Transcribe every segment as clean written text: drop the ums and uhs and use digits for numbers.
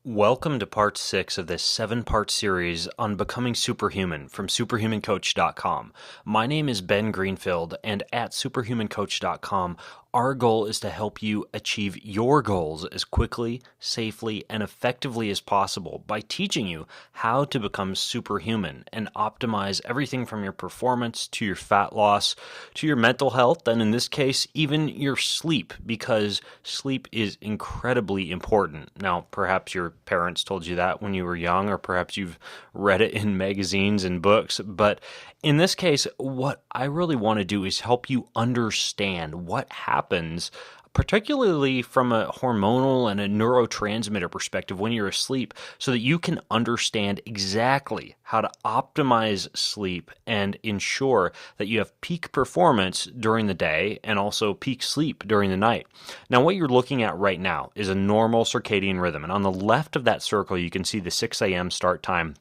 Welcome to part 6 of this 7-part series on becoming superhuman from superhumancoach.com. My name is Ben Greenfield, and at superhumancoach.com, our goal is to help you achieve your goals as quickly, safely, and effectively as possible by teaching you how to become superhuman and optimize everything from your performance to your fat loss to your mental health, and in this case, even your sleep, because sleep is incredibly important. Now, perhaps your parents told you that when you were young, or perhaps you've read it in magazines and books, but in this case, what I really want to do is help you understand what happens, particularly from a hormonal and a neurotransmitter perspective when you're asleep, so that you can understand exactly how to optimize sleep and ensure that you have peak performance during the day and also peak sleep during the night. Now, what you're looking at right now is a normal circadian rhythm, and on the left of that circle, you can see the 6 a.m. start time.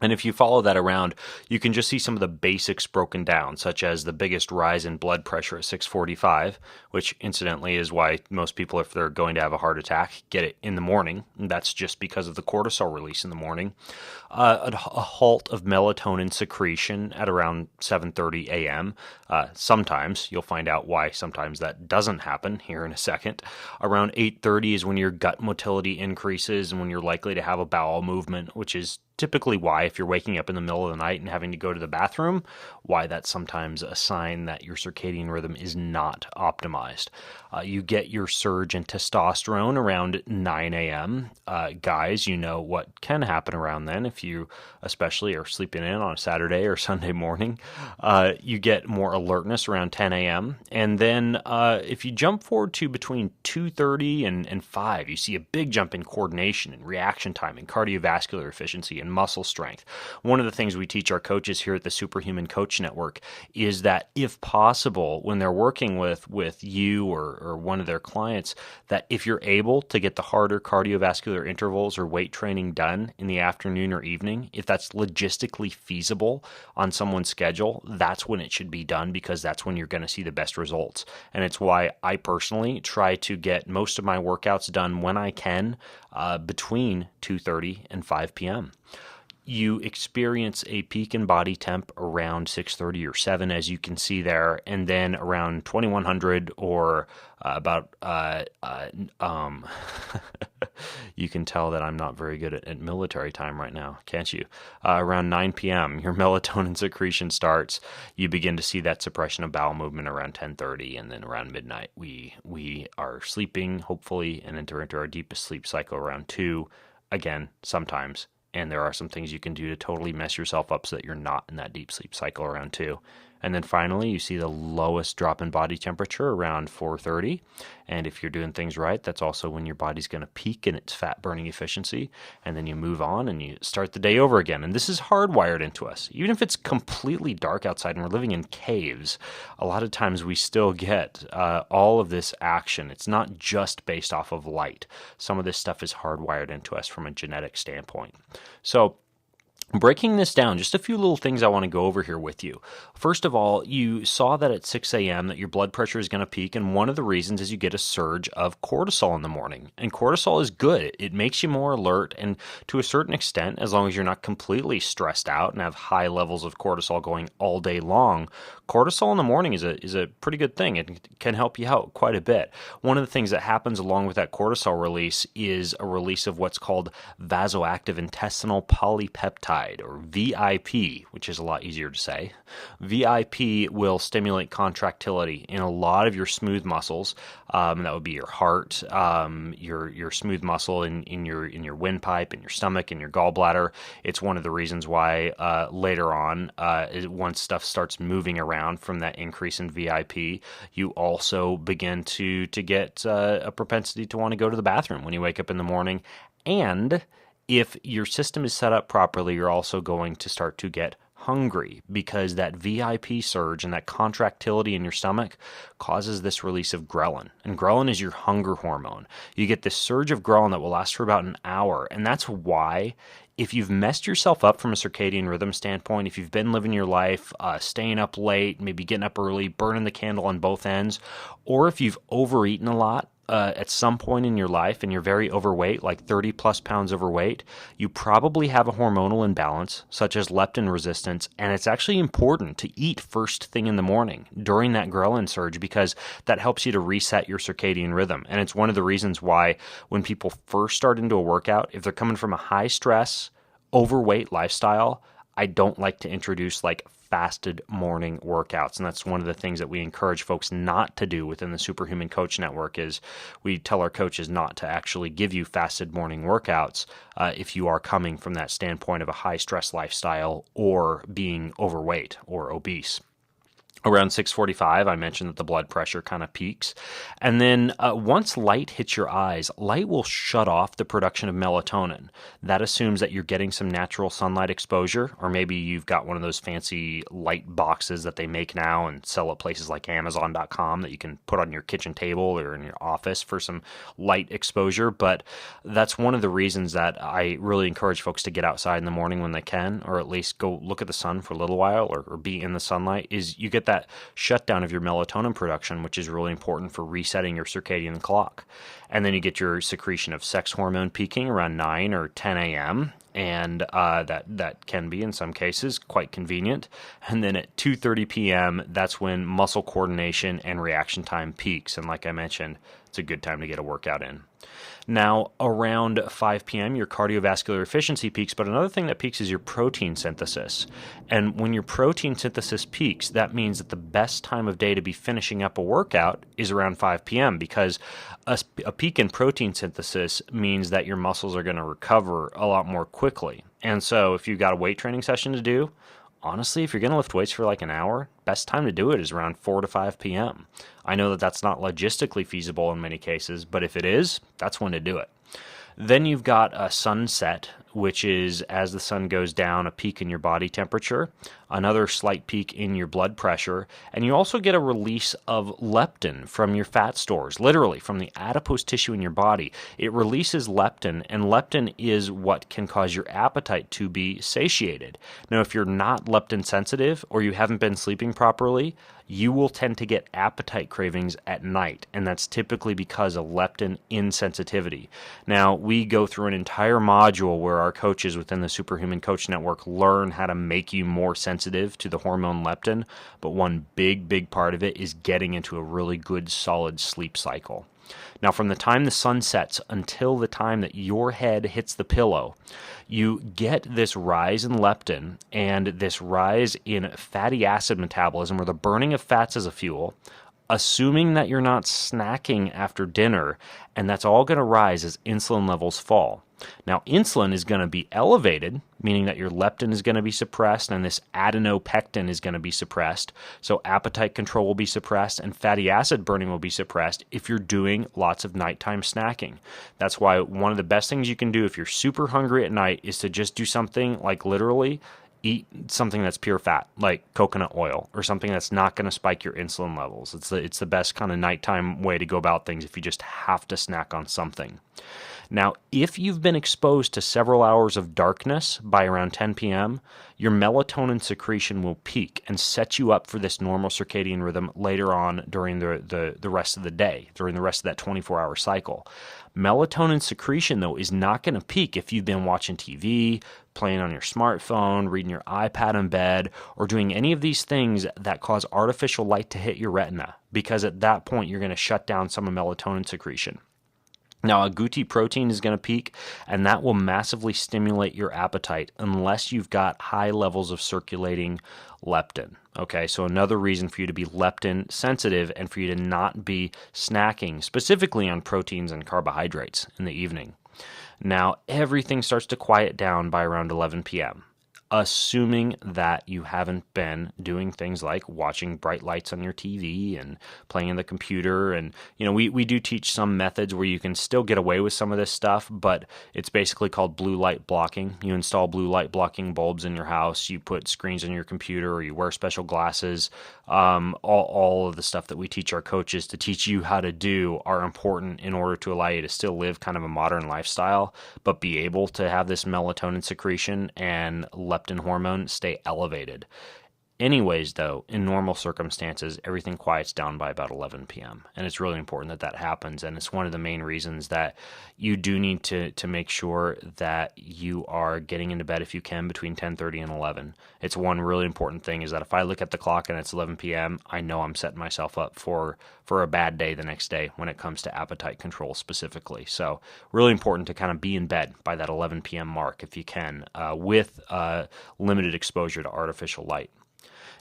And if you follow that around, you can just see some of the basics broken down, such as the biggest rise in blood pressure at 6:45, which incidentally is why most people, if they're going to have a heart attack, get it in the morning. And that's just because of the cortisol release in the morning. A halt of melatonin secretion at around 7:30 a.m. Sometimes you'll find out why sometimes that doesn't happen here in a second. Around 8:30 is when your gut motility increases and when you're likely to have a bowel movement, which is typically why, if you're waking up in the middle of the night and having to go to the bathroom, why that's sometimes a sign that your circadian rhythm is not optimized. You get your surge in testosterone around 9 a.m. Guys, you know what can happen around then if you especially are sleeping in on a Saturday or Sunday morning. You get more alertness around 10 a.m. And then if you jump forward to between 2:30 and 5, you see a big jump in coordination and reaction time and cardiovascular efficiency and muscle strength. One of the things we teach our coaches here at the Superhuman Coach Network is that if possible, when they're working with you or one of their clients, that if you're able to get the harder cardiovascular intervals or weight training done in the afternoon or evening, if that's logistically feasible on someone's schedule, that's when it should be done, because that's when you're going to see the best results. And it's why I personally try to get most of my workouts done when I can between 2:30 and 5 p.m. You experience a peak in body temp around 6:30 or 7, as you can see there, and then around 2100 or you can tell that I'm not very good at military time right now, can't you? Around 9 p.m., your melatonin secretion starts. You begin to see that suppression of bowel movement around 10:30, and then around midnight, we are sleeping, hopefully, and enter into our deepest sleep cycle around 2, again, sometimes. And there are some things you can do to totally mess yourself up so that you're not in that deep sleep cycle around 2. And then finally, you see the lowest drop in body temperature around 4:30. And if you're doing things right, that's also when your body's going to peak in its fat burning efficiency. And then you move on and you start the day over again. And this is hardwired into us. Even if it's completely dark outside and we're living in caves, a lot of times we still get all of this action. It's not just based off of light. Some of this stuff is hardwired into us from a genetic standpoint. So, breaking this down, just a few little things I want to go over here with you. First of all, you saw that at 6 a.m. that your blood pressure is going to peak, and one of the reasons is you get a surge of cortisol in the morning. And cortisol is good. It makes you more alert, and to a certain extent, as long as you're not completely stressed out and have high levels of cortisol going all day long, cortisol in the morning is a pretty good thing. It can help you out quite a bit. One of the things that happens along with that cortisol release is a release of what's called vasoactive intestinal polypeptide, or VIP, which is a lot easier to say. VIP will stimulate contractility in a lot of your smooth muscles. That would be your heart, your smooth muscle in your windpipe, in your stomach, in your gallbladder. It's one of the reasons why later on, once stuff starts moving around from that increase in VIP, you also begin to get a propensity to want to go to the bathroom when you wake up in the morning. And if your system is set up properly, you're also going to start to get hungry, because that VIP surge and that contractility in your stomach causes this release of ghrelin. And ghrelin is your hunger hormone. You get this surge of ghrelin that will last for about an hour. And that's why, if you've messed yourself up from a circadian rhythm standpoint, if you've been living your life, staying up late, maybe getting up early, burning the candle on both ends, or if you've overeaten a lot, at some point in your life and you're very overweight, like 30 plus pounds overweight, you probably have a hormonal imbalance, such as leptin resistance, and it's actually important to eat first thing in the morning during that ghrelin surge because that helps you to reset your circadian rhythm. And it's one of the reasons why when people first start into a workout, if they're coming from a high stress, overweight lifestyle, I don't like to introduce like fasted morning workouts. And that's one of the things that we encourage folks not to do within the Superhuman Coach Network is we tell our coaches not to actually give you fasted morning workouts if you are coming from that standpoint of a high stress lifestyle or being overweight or obese. Around 6:45, I mentioned that the blood pressure kind of peaks. And then once light hits your eyes, light will shut off the production of melatonin. That assumes that you're getting some natural sunlight exposure, or maybe you've got one of those fancy light boxes that they make now and sell at places like Amazon.com that you can put on your kitchen table or in your office for some light exposure. But that's one of the reasons that I really encourage folks to get outside in the morning when they can, or at least go look at the sun for a little while or be in the sunlight, is you get that shutdown of your melatonin production, which is really important for resetting your circadian clock. And then you get your secretion of sex hormone peaking around 9 or 10 a.m., and that can be, in some cases, quite convenient. And then at 2:30 p.m., that's when muscle coordination and reaction time peaks. And like I mentioned, it's a good time to get a workout in. Now, around 5 p.m., your cardiovascular efficiency peaks, but another thing that peaks is your protein synthesis. And when your protein synthesis peaks, that means that the best time of day to be finishing up a workout is around 5 p.m. because a peak in protein synthesis means that your muscles are going to recover a lot more quickly. And so if you've got a weight training session to do, honestly, if you're going to lift weights for like an hour, best time to do it is around 4 to 5 p.m. I know that that's not logistically feasible in many cases, but if it is, that's when to do it. Then you've got a sunset, which is as the sun goes down, a peak in your body temperature, another slight peak in your blood pressure, and you also get a release of leptin from your fat stores, literally from the adipose tissue in your body. It releases leptin, and leptin is what can cause your appetite to be satiated. Now, if you're not leptin sensitive or you haven't been sleeping properly, you will tend to get appetite cravings at night, and that's typically because of leptin insensitivity. Now, we go through an entire module where our coaches within the Superhuman Coach Network learn how to make you more sensitive to the hormone leptin, but one big part of it is getting into a really good, solid sleep cycle. Now, from the time the sun sets until the time that your head hits the pillow, you get this rise in leptin and this rise in fatty acid metabolism, or the burning of fats as a fuel, assuming that you're not snacking after dinner, and that's all going to rise as insulin levels fall. Now, insulin is going to be elevated, meaning that your leptin is going to be suppressed and this adenopectin is going to be suppressed. So appetite control will be suppressed and fatty acid burning will be suppressed if you're doing lots of nighttime snacking. That's why one of the best things you can do if you're super hungry at night is to just do something like literally eat something that's pure fat, like coconut oil, or something that's not going to spike your insulin levels. It's the best kind of nighttime way to go about things if you just have to snack on something. Now, if you've been exposed to several hours of darkness by around 10 p.m., your melatonin secretion will peak and set you up for this normal circadian rhythm later on during the rest of the day, during the rest of that 24-hour cycle. Melatonin secretion, though, is not going to peak if you've been watching TV, playing on your smartphone, reading your iPad in bed, or doing any of these things that cause artificial light to hit your retina, because at that point you're going to shut down some of melatonin secretion. Now, agouti protein is going to peak, and that will massively stimulate your appetite unless you've got high levels of circulating leptin. Okay, so another reason for you to be leptin sensitive and for you to not be snacking specifically on proteins and carbohydrates in the evening. Now, everything starts to quiet down by around 11 p.m., assuming that you haven't been doing things like watching bright lights on your TV and playing on the computer. And, we do teach some methods where you can still get away with some of this stuff, but it's basically called blue light blocking. You install blue light blocking bulbs in your house, you put screens on your computer, or you wear special glasses. All of the stuff that we teach our coaches to teach you how to do are important in order to allow you to still live kind of a modern lifestyle, but be able to have this melatonin secretion and leptin hormone stay elevated. Anyways, though, in normal circumstances, everything quiets down by about 11 p.m. And it's really important that that happens. And it's one of the main reasons that you do need to make sure that you are getting into bed if you can between 10:30 and 11. It's one really important thing is that if I look at the clock and it's 11 p.m., I know I'm setting myself up for a bad day the next day when it comes to appetite control specifically. So really important to kind of be in bed by that 11 p.m. mark if you can, with limited exposure to artificial light.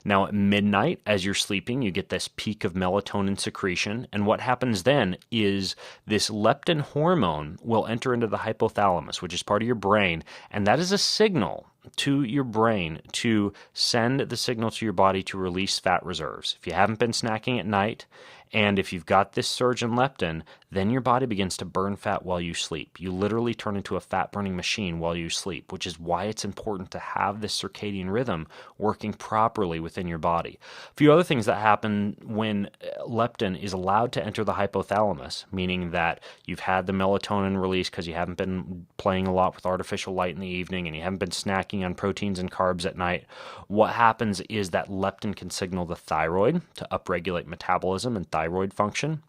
Now, at midnight, as you're sleeping, you get this peak of melatonin secretion. And what happens then is this leptin hormone will enter into the hypothalamus, which is part of your brain. And that is a signal to your brain to send the signal to your body to release fat reserves. If you haven't been snacking at night, and if you've got this surge in leptin, then your body begins to burn fat while you sleep. You literally turn into a fat-burning machine while you sleep, which is why it's important to have this circadian rhythm working properly within your body. A few other things that happen when leptin is allowed to enter the hypothalamus, meaning that you've had the melatonin release because you haven't been playing a lot with artificial light in the evening and you haven't been snacking on proteins and carbs at night. What happens is that leptin can signal the thyroid to upregulate metabolism and thyroid function.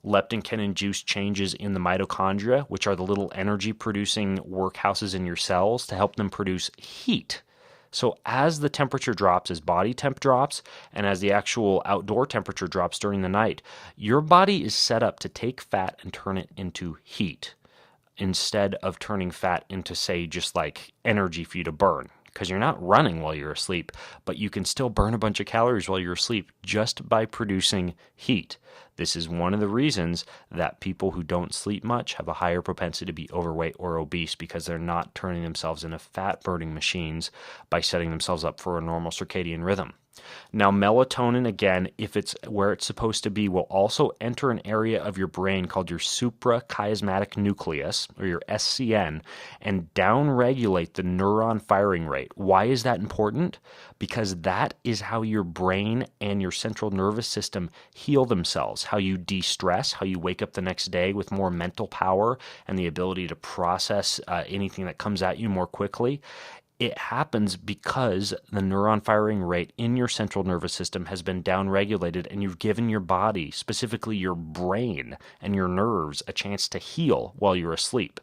Leptin can induce changes in the mitochondria, which are the little energy-producing workhouses in your cells to help them produce heat. So as the temperature drops, as body temp drops, and as the actual outdoor temperature drops during the night, your body is set up to take fat and turn it into heat instead of turning fat into, say, just like energy for you to burn. Because you're not running while you're asleep, but you can still burn a bunch of calories while you're asleep just by producing heat. This is one of the reasons that people who don't sleep much have a higher propensity to be overweight or obese because they're not turning themselves into fat-burning machines by setting themselves up for a normal circadian rhythm. Now, melatonin, again, if it's where it's supposed to be, will also enter an area of your brain called your suprachiasmatic nucleus, or your SCN, and downregulate the neuron firing rate. Why is that important? Because that is how your brain and your central nervous system heal themselves, how you de-stress, how you wake up the next day with more mental power and the ability to process anything that comes at you more quickly. It happens because the neuron firing rate in your central nervous system has been downregulated and you've given your body, specifically your brain and your nerves, a chance to heal while you're asleep.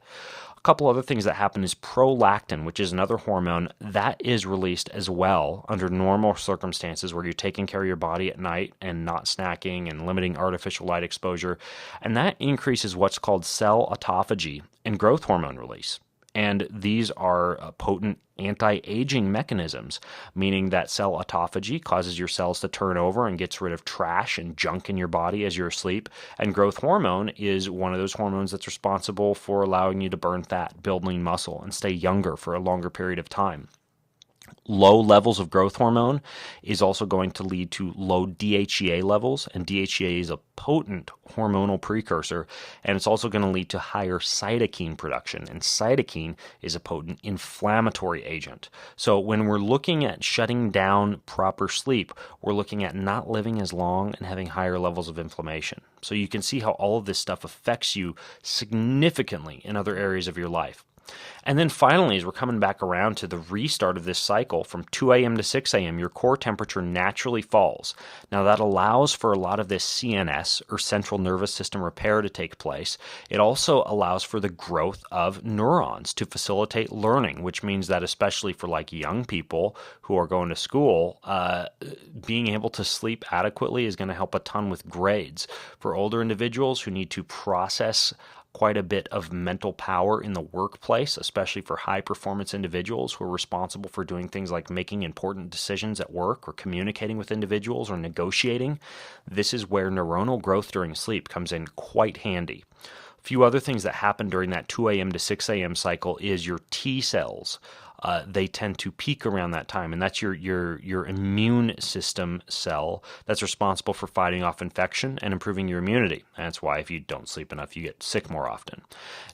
A couple other things that happen is prolactin, which is another hormone that is released as well under normal circumstances where you're taking care of your body at night and not snacking and limiting artificial light exposure. And that increases what's called cell autophagy and growth hormone release. And these are potent anti-aging mechanisms, meaning that cell autophagy causes your cells to turn over and gets rid of trash and junk in your body as you're asleep. And growth hormone is one of those hormones that's responsible for allowing you to burn fat, build lean muscle, and stay younger for a longer period of time. Low levels of growth hormone is also going to lead to low DHEA levels, and DHEA is a potent hormonal precursor, and it's also going to lead to higher cytokine production, and cytokine is a potent inflammatory agent. So when we're looking at shutting down proper sleep, we're looking at not living as long and having higher levels of inflammation. So you can see how all of this stuff affects you significantly in other areas of your life. And then finally, as we're coming back around to the restart of this cycle from 2 a.m. to 6 a.m., your core temperature naturally falls. Now that allows for a lot of this CNS, or central nervous system repair, to take place. It also allows for the growth of neurons to facilitate learning, which means that especially for like young people who are going to school, being able to sleep adequately is going to help a ton with grades. For older individuals who need to process quite a bit of mental power in the workplace, especially for high-performance individuals who are responsible for doing things like making important decisions at work or communicating with individuals or negotiating. This is where neuronal growth during sleep comes in quite handy. A few other things that happen during that 2 a.m. to 6 a.m. cycle is your T cells. They tend to peak around that time, and that's your immune system cell that's responsible for fighting off infection and improving your immunity. And that's why if you don't sleep enough, you get sick more often.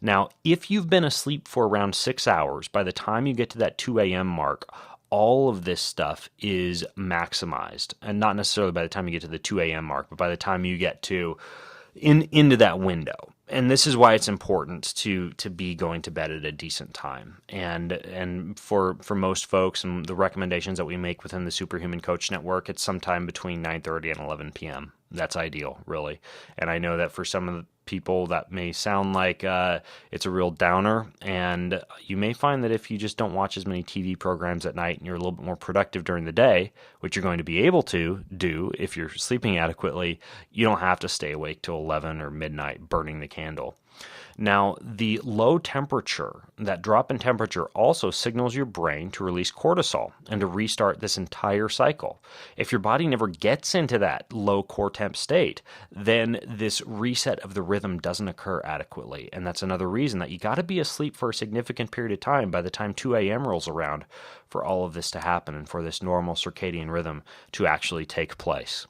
Now, if you've been asleep for around 6 hours, by the time you get to that 2 a.m. mark, all of this stuff is maximized. And not necessarily by the time you get to the 2 a.m. mark, but by the time you get to into that window. and this is why it's important to be going to bed at a decent time. And for most folks, and the recommendations that we make within the Superhuman Coach Network, it's sometime between 9:30 and 11 p.m. That's ideal, really. And I know that for some of the people that may sound like it's a real downer, and you may find that if you just don't watch as many TV programs at night and you're a little bit more productive during the day, which you're going to be able to do if you're sleeping adequately, you don't have to stay awake till 11 or midnight burning the candle. Now, the low temperature, that drop in temperature, also signals your brain to release cortisol and to restart this entire cycle. If your body never gets into that low core temp state, then this reset of the rhythm doesn't occur adequately. And that's another reason that you got to be asleep for a significant period of time by the time 2 a.m. rolls around for all of this to happen and for this normal circadian rhythm to actually take place.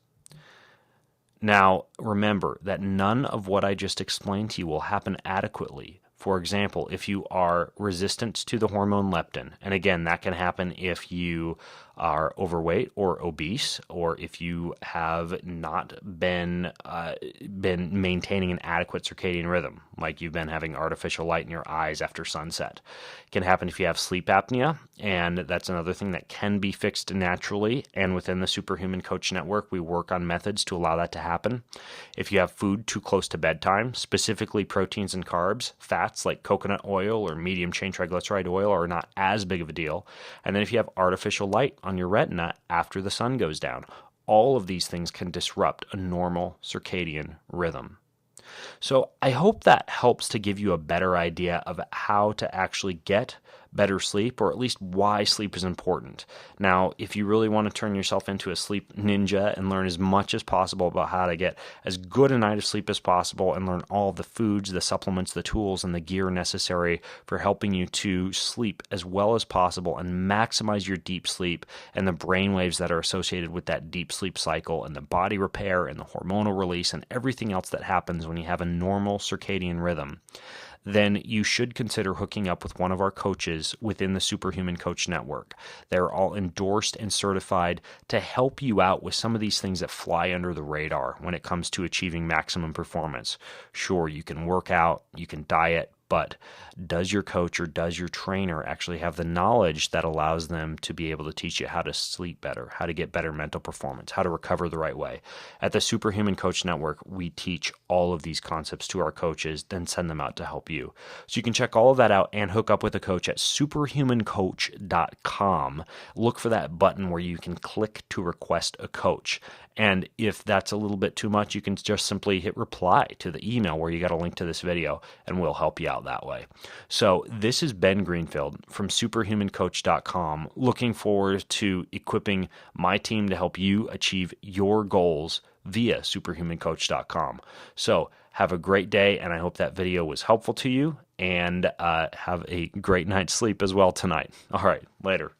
Now, remember that none of what I just explained to you will happen adequately. For example, if you are resistant to the hormone leptin, and again, that can happen if you are overweight or obese, or if you have not been maintaining an adequate circadian rhythm, like you've been having artificial light in your eyes after sunset. It can happen if you have sleep apnea, and that's another thing that can be fixed naturally. And within the Superhuman Coach Network, we work on methods to allow that to happen. If you have food too close to bedtime, specifically proteins and carbs, fats like coconut oil or medium chain triglyceride oil are not as big of a deal. And then if you have artificial light on your retina after the sun goes down, all of these things can disrupt a normal circadian rhythm. So I hope that helps to give you a better idea of how to actually get better sleep, or at least why sleep is important. Now, if you really want to turn yourself into a sleep ninja and learn as much as possible about how to get as good a night of sleep as possible and learn all of the foods, the supplements, the tools, and the gear necessary for helping you to sleep as well as possible and maximize your deep sleep and the brain waves that are associated with that deep sleep cycle and the body repair and the hormonal release and everything else that happens when you have a normal circadian rhythm, then you should consider hooking up with one of our coaches within the Superhuman Coach Network. They're all endorsed and certified to help you out with some of these things that fly under the radar when it comes to achieving maximum performance. Sure, you can work out, you can diet, but does your coach or does your trainer actually have the knowledge that allows them to be able to teach you how to sleep better, how to get better mental performance, how to recover the right way? At the Superhuman Coach Network, we teach all of these concepts to our coaches, then send them out to help you. So you can check all of that out and hook up with a coach at superhumancoach.com. Look for that button where you can click to request a coach. And if that's a little bit too much, you can just simply hit reply to the email where you got a link to this video, and we'll help you out that way. So this is Ben Greenfield from superhumancoach.com, looking forward to equipping my team to help you achieve your goals via superhumancoach.com. So have a great day, and I hope that video was helpful to you, and have a great night's sleep as well tonight. All right, later.